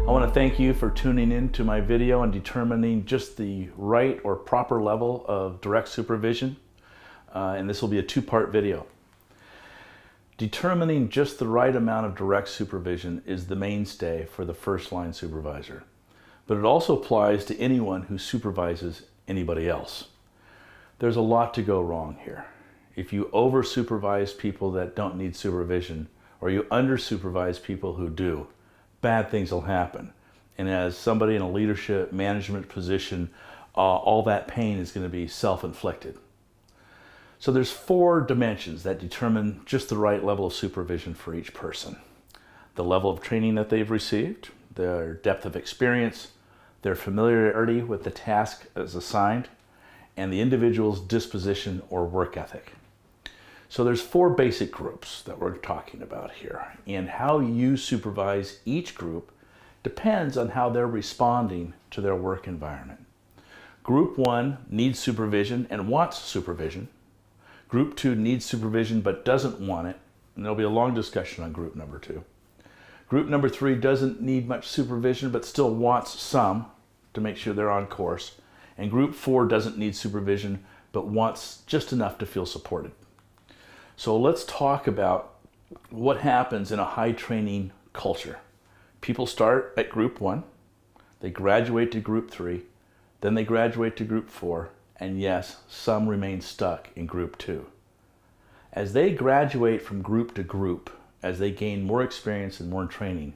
I want to thank you for tuning in to my video on determining just the right or proper level of direct supervision. And this will be a two-part video. Determining just the right amount of direct supervision is the mainstay for the first-line supervisor. But it also applies to anyone who supervises anybody else. There's a lot to go wrong here. If you over-supervise people that don't need supervision, or you under-supervise people who do, bad things will happen. And as somebody in a leadership management position, all that pain is going to be self-inflicted. So there's 4 dimensions that determine just the right level of supervision for each person. The level of training that they've received, their depth of experience, their familiarity with the task as assigned, and the individual's disposition or work ethic. So there's 4 basic groups that we're talking about here, and how you supervise each group depends on how they're responding to their work environment. Group 1 needs supervision and wants supervision. Group 2 needs supervision but doesn't want it, and there'll be a long discussion on group number 2. Group number 3 doesn't need much supervision but still wants some to make sure they're on course. And group 4 doesn't need supervision but wants just enough to feel supported. So let's talk about what happens in a high training culture. People start at group 1, they graduate to group 3, then they graduate to group 4, and yes, some remain stuck in group 2. As they graduate from group to group, as they gain more experience and more training,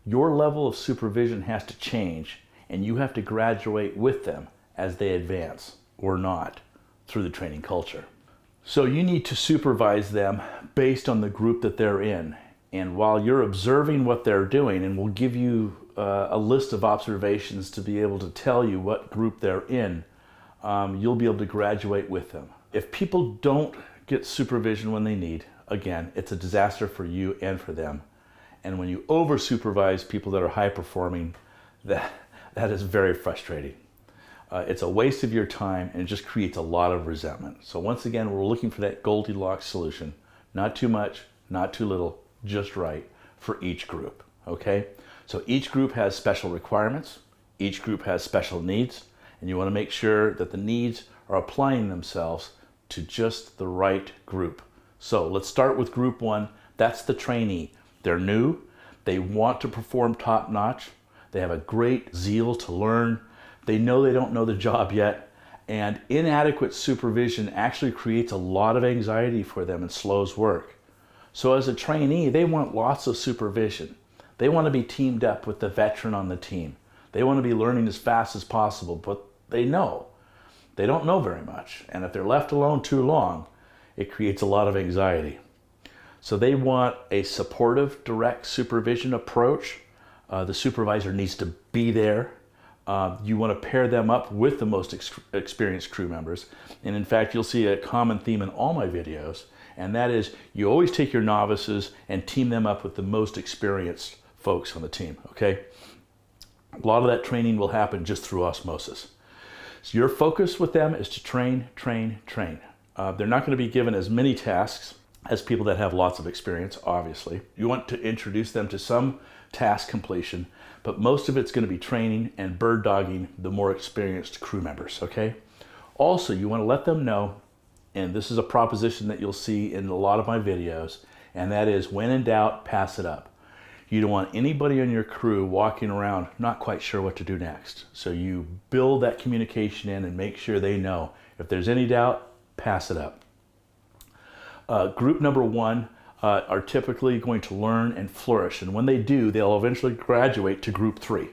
your level of supervision has to change, and you have to graduate with them as they advance, or not, through the training culture. So you need to supervise them based on the group that they're in. And while you're observing what they're doing, and we'll give you a list of observations to be able to tell you what group they're in, you'll be able to graduate with them. If people don't get supervision when they need, again, it's a disaster for you and for them. And when you over-supervise people that are high-performing, that is very frustrating. It's a waste of your time, and it just creates a lot of resentment. So once again, we're looking for that Goldilocks solution. Not too much, not too little, just right for each group, okay? So each group has special requirements, each group has special needs, and you want to make sure that the needs are applying themselves to just the right group. So let's start with group 1. That's the trainee. They're new, they want to perform top-notch, they have a great zeal to learn, they know they don't know the job yet, and inadequate supervision actually creates a lot of anxiety for them and slows work. So as a trainee, they want lots of supervision. They want to be teamed up with the veteran on the team. They want to be learning as fast as possible, but they don't know very much. And if they're left alone too long, it creates a lot of anxiety. So they want a supportive, direct supervision approach. The supervisor needs to be there. You want to pair them up with the most experienced crew members. And in fact, you'll see a common theme in all my videos, and that is you always take your novices and team them up with the most experienced folks on the team, okay? A lot of that training will happen just through osmosis. So your focus with them is to train, train, train. They're not going to be given as many tasks as people that have lots of experience, obviously. You want to introduce them to some task completion, but most of it's going to be training and bird dogging the more experienced crew members, okay? Also, you want to let them know, and this is a proposition that you'll see in a lot of my videos, and that is, when in doubt, pass it up. You don't want anybody on your crew walking around not quite sure what to do next. So you build that communication in and make sure they know. If there's any doubt, pass it up. Group number 1 are typically going to learn and flourish, and when they do, they'll eventually graduate to group 3.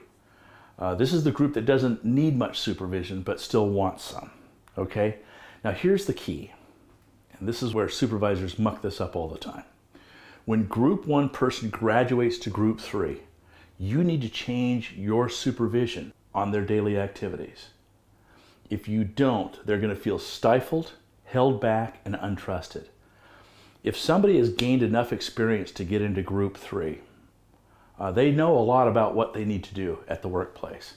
This is the group that doesn't need much supervision but still wants some, okay? Now here's the key, and this is where supervisors muck this up all the time. When group 1 person graduates to group 3, you need to change your supervision on their daily activities. If you don't, they're going to feel stifled, held back, and untrusted. If somebody has gained enough experience to get into group 3, they know a lot about what they need to do at the workplace.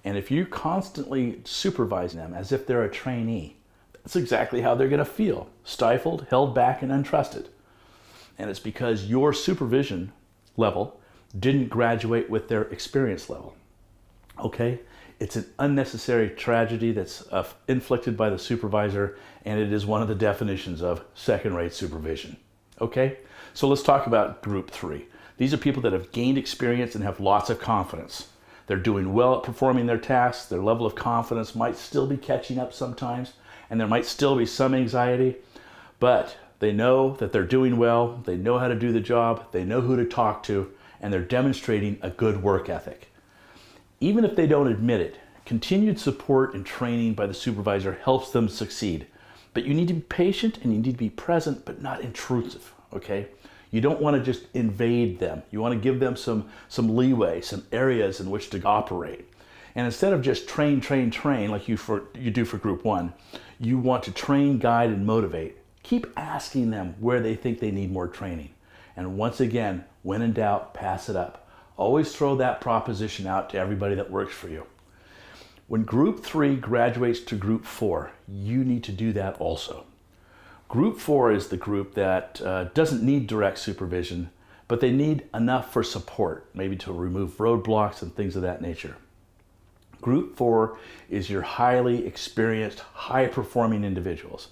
And if you constantly supervise them as if they're a trainee, that's exactly how they're going to feel, stifled, held back, and untrusted. And it's because your supervision level didn't graduate with their experience level. Okay? It's an unnecessary tragedy that's inflicted by the supervisor, and it is one of the definitions of second-rate supervision. Okay? So let's talk about group 3. These are people that have gained experience and have lots of confidence. They're doing well at performing their tasks. Their level of confidence might still be catching up sometimes, and there might still be some anxiety, but they know that they're doing well, they know how to do the job, they know who to talk to, and they're demonstrating a good work ethic. Even if they don't admit it, continued support and training by the supervisor helps them succeed. But you need to be patient and you need to be present, but not intrusive, okay? You don't want to just invade them. You want to give them some leeway, some areas in which to operate. And instead of just train like you do for group 1, you want to train, guide, and motivate. Keep asking them where they think they need more training. And once again, when in doubt, pass it up. Always throw that proposition out to everybody that works for you. When group 3 graduates to group 4, you need to do that also. Group 4 is the group that doesn't need direct supervision, but they need enough for support, maybe to remove roadblocks and things of that nature. Group 4 is your highly experienced, high-performing individuals.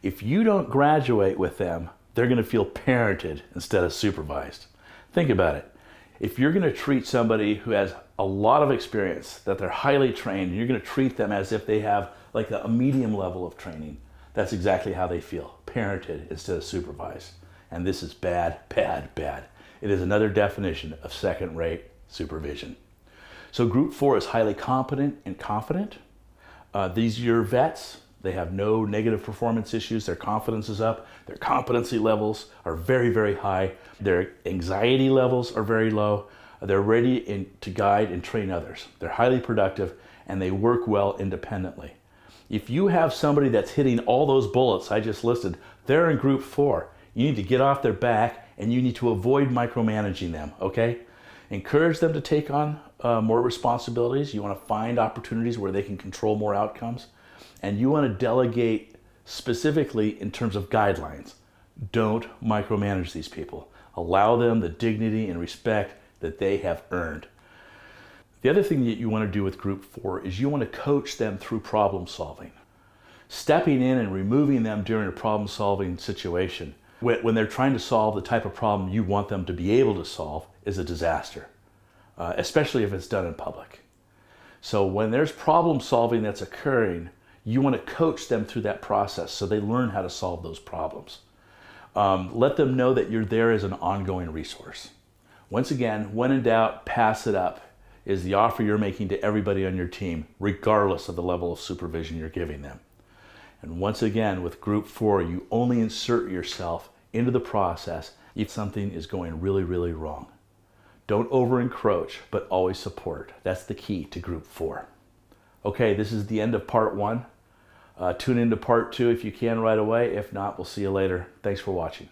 If you don't graduate with them, they're going to feel parented instead of supervised. Think about it. If you're going to treat somebody who has a lot of experience, that they're highly trained, and you're going to treat them as if they have like a medium level of training, that's exactly how they feel, parented instead of supervised. And this is bad, bad, bad. It is another definition of second-rate supervision. So group 4 is highly competent and confident. These are your vets. They have no negative performance issues. Their confidence is up. Their competency levels are very, very high. Their anxiety levels are very low. They're ready to guide and train others. They're highly productive and they work well independently. If you have somebody that's hitting all those bullets I just listed, they're in group 4. You need to get off their back and you need to avoid micromanaging them, okay? Encourage them to take on more responsibilities. You want to find opportunities where they can control more outcomes. And you want to delegate specifically in terms of guidelines. Don't micromanage these people. Allow them the dignity and respect that they have earned. The other thing that you want to do with group 4 is you want to coach them through problem solving. Stepping in and removing them during a problem solving situation when they're trying to solve the type of problem you want them to be able to solve is a disaster, especially if it's done in public. So when there's problem solving that's occurring, you want to coach them through that process so they learn how to solve those problems. Let them know that you're there as an ongoing resource. Once again, when in doubt, pass it up is the offer you're making to everybody on your team, regardless of the level of supervision you're giving them. And once again, with group 4, you only insert yourself into the process if something is going really, really wrong. Don't over-encroach, but always support. That's the key to group 4. Okay, this is the end of part 1. Tune into part 2 if you can right away. If not, we'll see you later. Thanks for watching.